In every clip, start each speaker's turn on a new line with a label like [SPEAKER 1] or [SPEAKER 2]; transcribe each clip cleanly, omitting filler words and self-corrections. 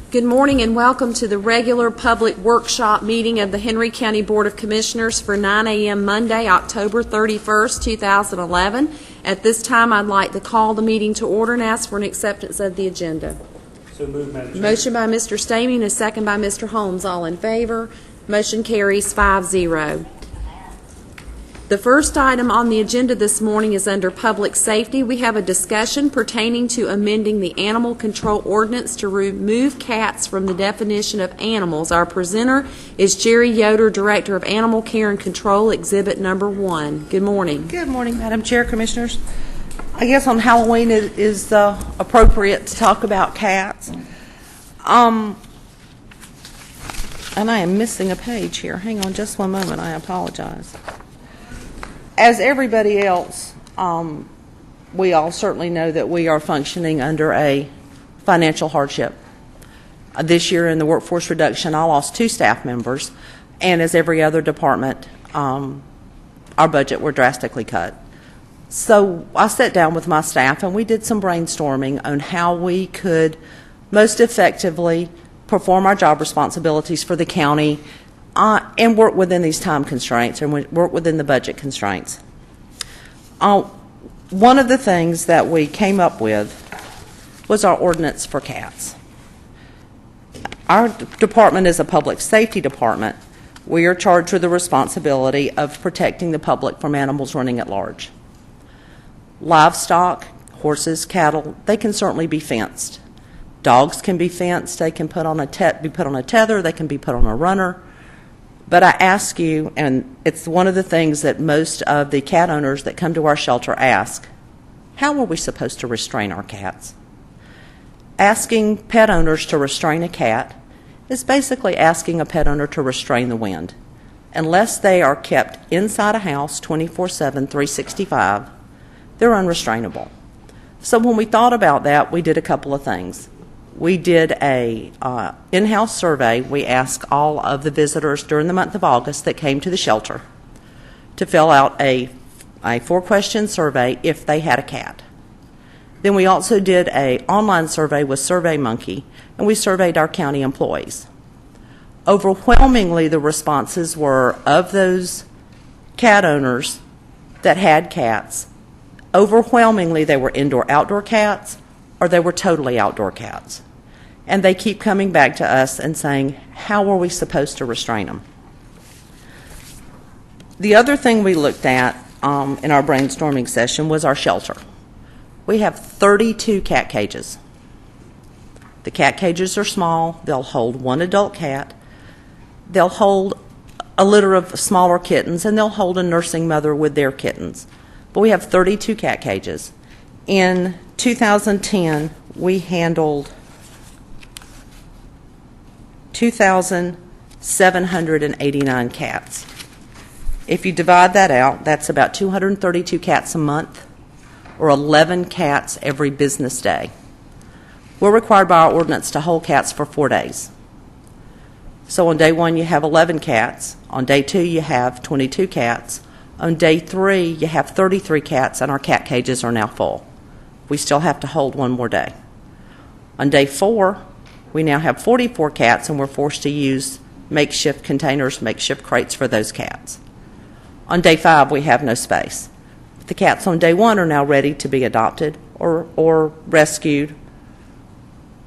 [SPEAKER 1] Good morning and welcome to the regular public workshop meeting of the Henry County Board of Commissioners for 9 a.m. Monday, October 31st, 2011. At this time, I'd like to call the meeting to order and ask for an acceptance of the agenda.
[SPEAKER 2] So moved, Madam Chair.
[SPEAKER 1] Motion by Mr. Stamey and a second by Mr. Holmes. All in favor? Motion carries 5-0. The first item on the agenda this morning is under Public Safety. We have a discussion pertaining to amending the Animal Control Ordinance to remove cats from the definition of animals. Our presenter is Jerry Yoder, Director of Animal Care and Control, Exhibit Number 1. Good morning.
[SPEAKER 3] Good morning, Madam Chair, Commissioners. I guess on Halloween it is appropriate to talk about cats. And I am missing a page here. Hang on just one moment. I apologize. As everybody else, we all certainly know that we are functioning under a financial hardship. This year in the workforce reduction, I lost 2 staff members, and as every other department, our budget were drastically cut. So I sat down with my staff and we did some brainstorming on how we could most effectively perform our job responsibilities for the county and work within these time constraints and work within the budget constraints. One of the things that we came up with was our ordinance for cats. Our department is a public safety department. We are charged with the responsibility of protecting the public from animals running at large. Livestock, horses, cattle, they can certainly be fenced. Dogs can be fenced. They can be put on a tether. They can be put on a runner. But I ask you, and it's one of the things that most of the cat owners that come to our shelter ask, how are we supposed to restrain our cats? Asking pet owners to restrain a cat is basically asking a pet owner to restrain the wind. Unless they are kept inside a house 24/7, 365, they're unrestrainable. So when we thought about that, we did a couple of things. We did a in-house survey. We asked all of the visitors during the month of August that came to the shelter to fill out a 4-question survey if they had a cat. Then we also did an online survey with SurveyMonkey, and we surveyed our county employees. Overwhelmingly, the responses were, of those cat owners that had cats, overwhelmingly they were indoor-outdoor cats or they were totally outdoor cats. And they keep coming back to us and saying, how are we supposed to restrain them? The other thing we looked at in our brainstorming session was our shelter. We have 32 cat cages. The cat cages are small. They'll hold 1 adult cat. They'll hold a litter of smaller kittens, and they'll hold a nursing mother with their kittens. But we have 32 cat cages. In 2010, we handled 2,789 cats. If you divide that out, that's about 232 cats a month, or 11 cats every business day. We're required by our ordinance to hold cats for 4 days. So on day 1, you have 11 cats. On day 2, you have 22 cats. On day 3, you have 33 cats, and our cat cages are now full. We still have to hold 1 more day. On day 4, we now have 44 cats, and we're forced to use makeshift containers, makeshift crates for those cats. On day 5, we have no space. The cats on day 1 are now ready to be adopted or rescued.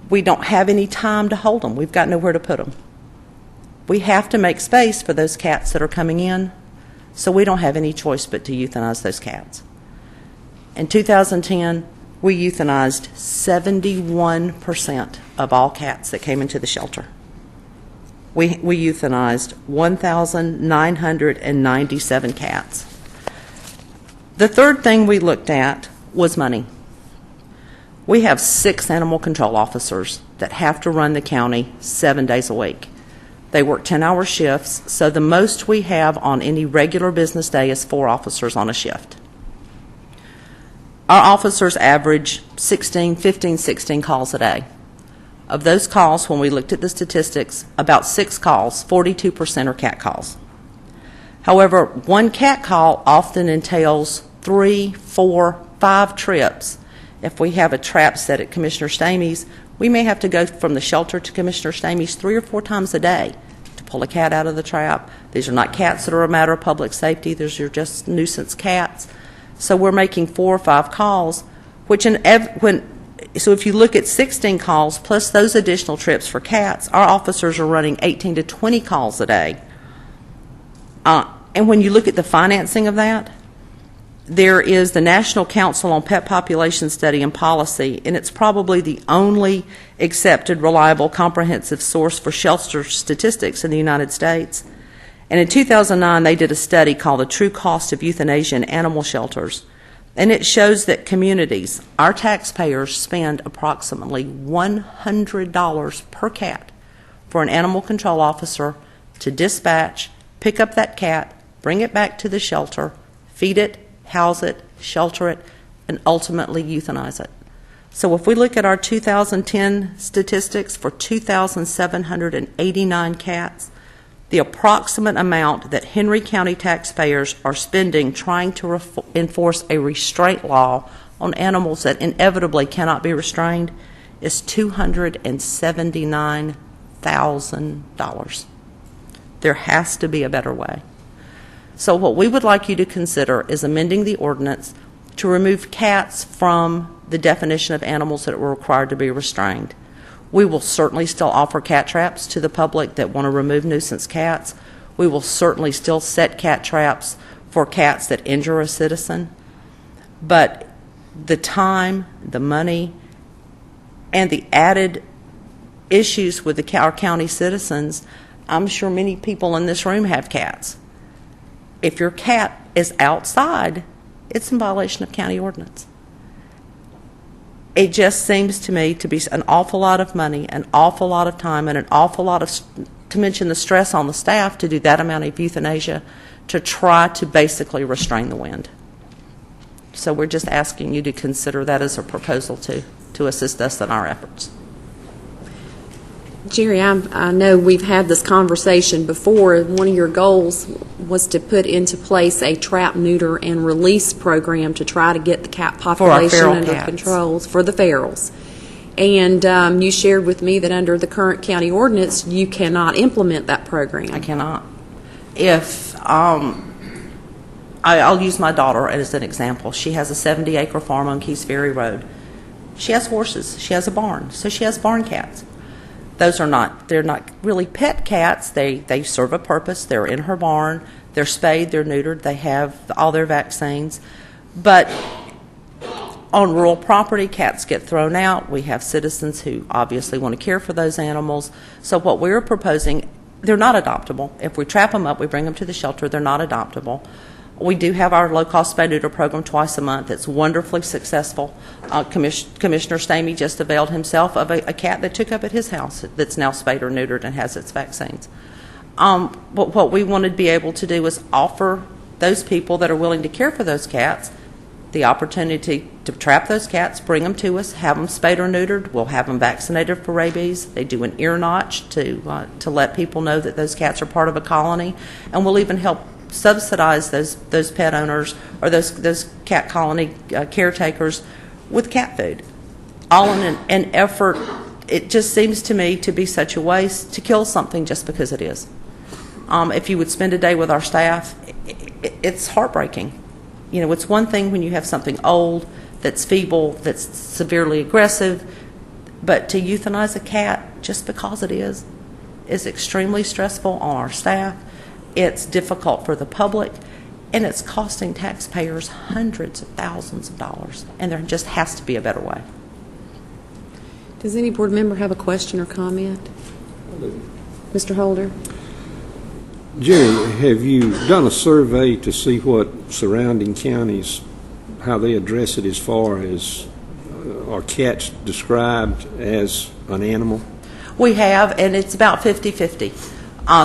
[SPEAKER 3] We don't have any time to hold them. We've got nowhere to put them. We have to make space for those cats that are coming in, so we don't have any choice but to euthanize those cats. In 2010, we euthanized 71% of all cats that came into the shelter. We euthanized 1,997 cats. The third thing we looked at was money. We have 6 animal control officers that have to run the county 7 days a week. They work 10-hour shifts, so the most we have on any regular business day is 4 officers on a shift. Our officers average 15, 16 calls a day. Of those calls, when we looked at the statistics, about 6 calls, 42% are cat calls. However, 1 cat call often entails 3, 4, 5 trips If we have a trap set at Commissioner Stamey's, we may have to go from the shelter to Commissioner Stamey's 3 or 4 times a day to pull a cat out of the trap. These are not cats that are a matter of public safety. These are just nuisance cats. So we're making 4 or 5 calls, which so if you look at 16 calls plus those additional trips for cats, our officers are running 18 to 20 calls a day. And when you look at the financing of that, there is the National Council on Pet Population Study and Policy, and it's probably the only accepted, reliable, comprehensive source for shelter statistics in the United States. And in 2009, they did a study called The True Cost of Euthanasia in Animal Shelters. And it shows that communities, our taxpayers, spend approximately $100 per cat for an animal control officer to dispatch, pick up that cat, bring it back to the shelter, feed it, house it, shelter it, and ultimately euthanize it. So if we look at our 2010 statistics for 2,789 cats, the approximate amount that Henry County taxpayers are spending trying to enforce a restraint law on animals that inevitably cannot be restrained is $279,000. There has to be a better way. So what we would like you to consider is amending the ordinance to remove cats from the definition of animals that were required to be restrained. We will certainly still offer cat traps to the public that want to remove nuisance cats. We will certainly still set cat traps for cats that injure a citizen. But the time, the money, and the added issues with our county citizens, I'm sure many people in this room have cats. If your cat is outside, it's in violation of county ordinance. It just seems to me to be an awful lot of money, an awful lot of time, and an awful lot of, to mention the stress on the staff, to do that amount of euthanasia to try to basically restrain the wind. So we're just asking you to consider that as a proposal to assist us in our efforts.
[SPEAKER 1] Jerry, I know we've had this conversation before. One of your goals was to put into place a trap, neuter, and release program to try to get the cat population under control for the ferals. And you shared with me that under the current county ordinance, you cannot implement that program.
[SPEAKER 3] I cannot. If I'll use my daughter as an example. She has a 70-acre farm on Keys Ferry Road. She has horses. She has a barn. So she has barn cats. They're not really pet cats. They serve a purpose. They're in her barn. They're spayed. They're neutered. They have all their vaccines. But on rural property, cats get thrown out. We have citizens who obviously want to care for those animals. So what we're proposing, they're not adoptable. If we trap them up, we bring them to the shelter, they're not adoptable. We do have our low-cost spay-neuter program twice a month. It's wonderfully successful. Commissioner Stamey just availed himself of a cat that took up at his house that's now spayed or neutered and has its vaccines. But what we want to be able to do is offer those people that are willing to care for those cats the opportunity to trap those cats, bring them to us, have them spayed or neutered. We'll have them vaccinated for rabies. They do an ear notch to let people know that those cats are part of a colony, and we'll even help subsidize those pet owners or those cat colony caretakers with cat food, all in an effort. It just seems to me to be such a waste to kill something just because it is. If you would spend a day with our staff, it's heartbreaking. You know, it's one thing when you have something old, that's feeble, that's severely aggressive, but to euthanize a cat just because it is extremely stressful on our staff. It's difficult for the public, and it's costing taxpayers hundreds of thousands of dollars, and there just has to be a better way.
[SPEAKER 1] Does any board member have a question or comment? Mr. Holder?
[SPEAKER 2] Jerry, have you done a survey to see what surrounding counties, how they address it as far as are cats described as an animal?
[SPEAKER 3] We have, and it's about 50-50.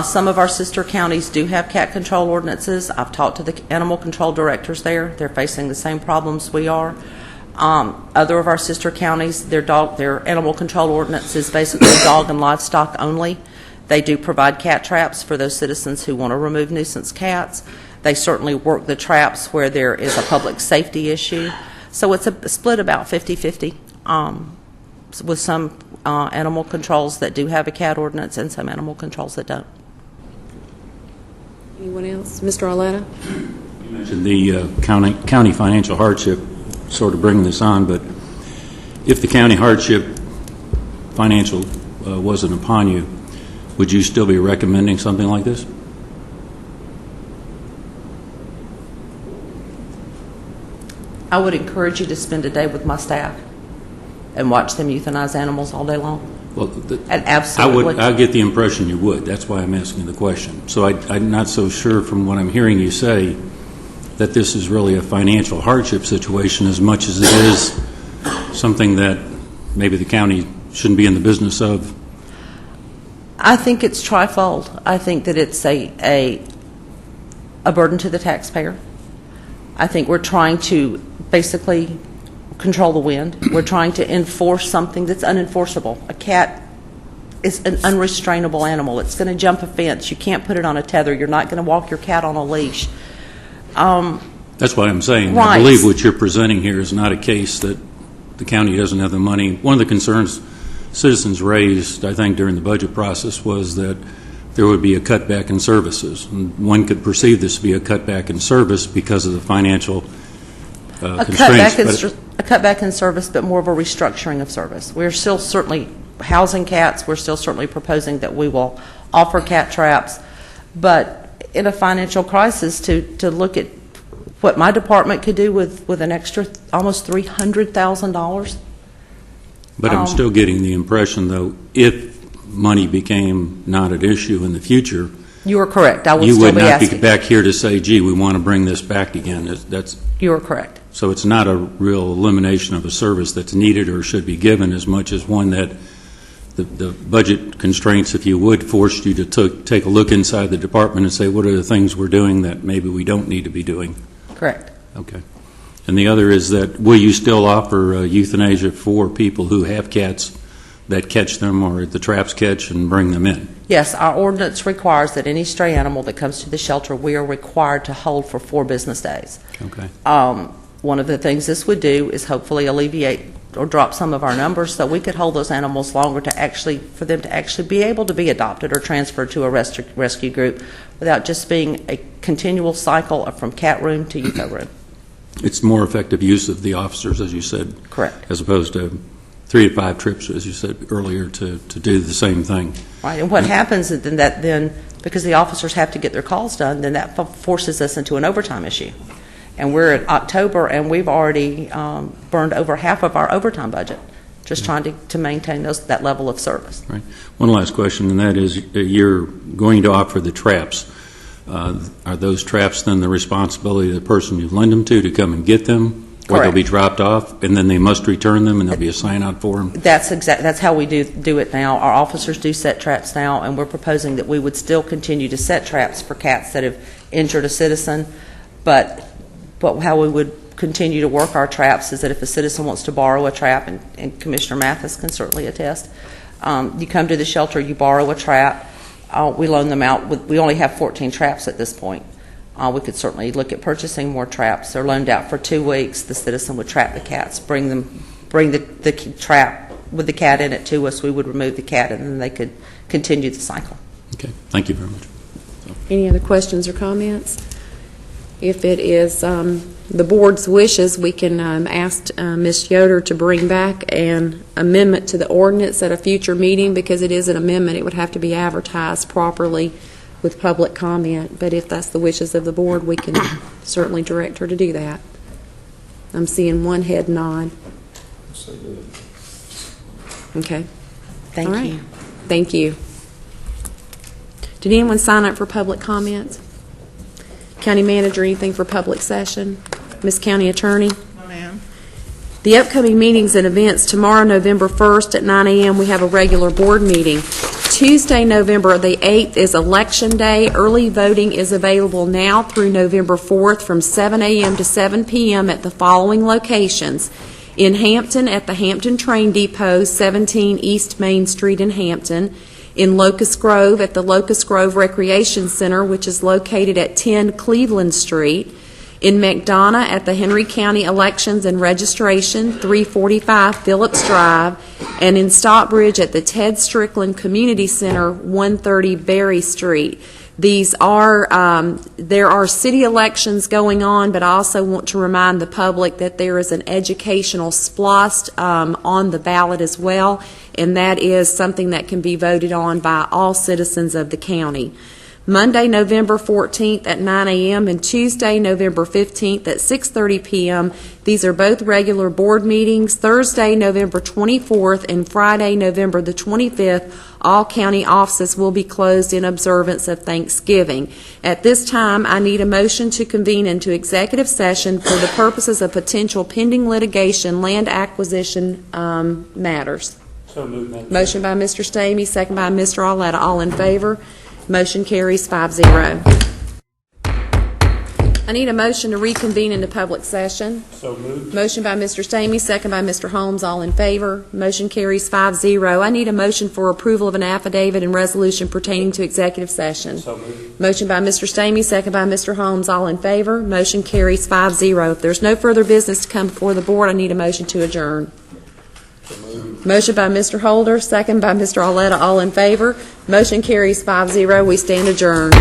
[SPEAKER 3] Some of our sister counties do have cat control ordinances. I've talked to the animal control directors there. They're facing the same problems we are. Other of our sister counties, their animal control ordinance is basically dog and livestock only. They do provide cat traps for those citizens who want to remove nuisance cats. They certainly work the traps where there is a public safety issue. So it's a split about 50-50, with some animal controls that do have a cat ordinance and some animal controls that don't.
[SPEAKER 1] Anyone else? Mr. Arletta?
[SPEAKER 4] You mentioned the county financial hardship, sort of bringing this on, but if the county hardship financial wasn't upon you, would you still be recommending something like this?
[SPEAKER 3] I would encourage you to spend a day with my staff and watch them euthanize animals all day long.
[SPEAKER 4] Well,
[SPEAKER 3] And absolutely.
[SPEAKER 4] I get the impression you would. That's why I'm asking the question. So I'm not so sure from what I'm hearing you say that this is really a financial hardship situation as much as it is something that maybe the county shouldn't be in the business of.
[SPEAKER 3] I think it's trifold. I think that it's a burden to the taxpayer. I think we're trying to basically control the wind. We're trying to enforce something that's unenforceable. A cat is an unrestrainable animal. It's going to jump a fence. You can't put it on a tether. You're not going to walk your cat on a leash.
[SPEAKER 4] That's what I'm saying.
[SPEAKER 3] Right.
[SPEAKER 4] I believe what you're presenting here is not a case that the county doesn't have the money. One of the concerns citizens raised, I think, during the budget process was that there would be a cutback in services. And one could perceive this to be a cutback in service because of the financial constraints.
[SPEAKER 3] A cutback in service, but more of a restructuring of service. We're still certainly housing cats. We're still certainly proposing that we will offer cat traps. But in a financial crisis, to look at what my department could do with an extra almost $300,000.
[SPEAKER 4] But I'm still getting the impression, though, if money became not an issue in the future,
[SPEAKER 3] You are correct. I would
[SPEAKER 4] you
[SPEAKER 3] still
[SPEAKER 4] would
[SPEAKER 3] be
[SPEAKER 4] not
[SPEAKER 3] asking.
[SPEAKER 4] be back here to say, gee, we want to bring this back again.
[SPEAKER 3] You are correct.
[SPEAKER 4] So it's not a real elimination of a service that's needed or should be given as much as one that the budget constraints, if you would, forced you to take a look inside the department and say, what are the things we're doing that maybe we don't need to be doing?
[SPEAKER 3] Correct.
[SPEAKER 4] Okay. And the other is that, will you still offer euthanasia for people who have cats that catch them or the traps catch and bring them in?
[SPEAKER 3] Yes, our ordinance requires that any stray animal that comes to the shelter, we are required to hold for 4 business days.
[SPEAKER 4] Okay.
[SPEAKER 3] One of the things this would do is hopefully alleviate or drop some of our numbers so we could hold those animals longer for them to actually be able to be adopted or transferred to a rescue group without just being a continual cycle from cat room to eutho room.
[SPEAKER 4] It's more effective use of the officers, as you said.
[SPEAKER 3] Correct.
[SPEAKER 4] As opposed to 3 to 5 trips, as you said earlier, to do the same thing.
[SPEAKER 3] Right, and what happens is then because the officers have to get their calls done, then that forces us into an overtime issue. And we're in October, and we've already burned over half of our overtime budget, just trying to maintain that level of service.
[SPEAKER 4] Right. One last question, and that is, you're going to offer the traps. Are those traps then the responsibility of the person you lend them to come and get them? Or they'll be dropped off, and then they must return them, and there'll be a sign out for them?
[SPEAKER 3] That's how we do it now. Our officers do set traps now, and we're proposing that we would still continue to set traps for cats that have injured a citizen. But how we would continue to work our traps is that if a citizen wants to borrow a trap, and Commissioner Mathis can certainly attest, you come to the shelter, you borrow a trap, we loan them out. We only have 14 traps at this point. We could certainly look at purchasing more traps. They're loaned out for 2 weeks. The citizen would trap the cats, bring the trap with the cat in it to us. We would remove the cat, and then they could continue the cycle.
[SPEAKER 4] Okay. Thank you very much.
[SPEAKER 1] Any other questions or comments? If it is the board's wishes, we can ask Ms. Yoder to bring back an amendment to the ordinance at a future meeting. Because it is an amendment, it would have to be advertised properly with public comment. But if that's the wishes of the board, we can certainly direct her to do that. I'm seeing one head nod. Okay.
[SPEAKER 3] Thank
[SPEAKER 1] All right.
[SPEAKER 3] you.
[SPEAKER 1] Thank you. Did anyone sign up for public comments? County manager, anything for public session? Ms. County Attorney?
[SPEAKER 5] No, ma'am.
[SPEAKER 1] The upcoming meetings and events: tomorrow, November 1st at 9 a.m., we have a regular board meeting. Tuesday, November the 8th is Election Day. Early voting is available now through November 4th from 7 a.m. to 7 p.m. at the following locations: in Hampton at the Hampton Train Depot, 17 East Main Street in Hampton; in Locust Grove at the Locust Grove Recreation Center, which is located at 10 Cleveland Street; In McDonough at the Henry County Elections and Registration, 345 Phillips Drive, and in Stockbridge at the Ted Strickland Community Center, 130 Berry Street. These are, there are city elections going on, but I also want to remind the public that there is an educational SPLOST on the ballot as well, and that is something that can be voted on by all citizens of the county. Monday, November 14th at 9 a.m. and Tuesday, November 15th at 6:30 p.m. These are both regular board meetings. Thursday, November 24th and Friday, November the 25th, all county offices will be closed in observance of Thanksgiving. At this time, I need a motion to convene into executive session for the purposes of potential pending litigation, land acquisition matters.
[SPEAKER 5] So moved, Madam
[SPEAKER 1] Motion by Mr. Stamey, second by Mr. Arletta. All in favor? Motion carries 5-0. I need a motion to reconvene into public session.
[SPEAKER 5] So moved.
[SPEAKER 1] Motion by Mr. Stamey, second by Mr. Holmes. All in favor? Motion carries 5-0. I need a motion for approval of an affidavit and resolution pertaining to executive session.
[SPEAKER 5] So moved.
[SPEAKER 1] Motion by Mr. Stamey, second by Mr. Holmes. All in favor? Motion carries 5-0. If there's no further business to come before the board, I need a motion to adjourn. Motion by Mr. Holder, second by Mr. Arletta. All in favor? Motion carries 5-0. We stand adjourned.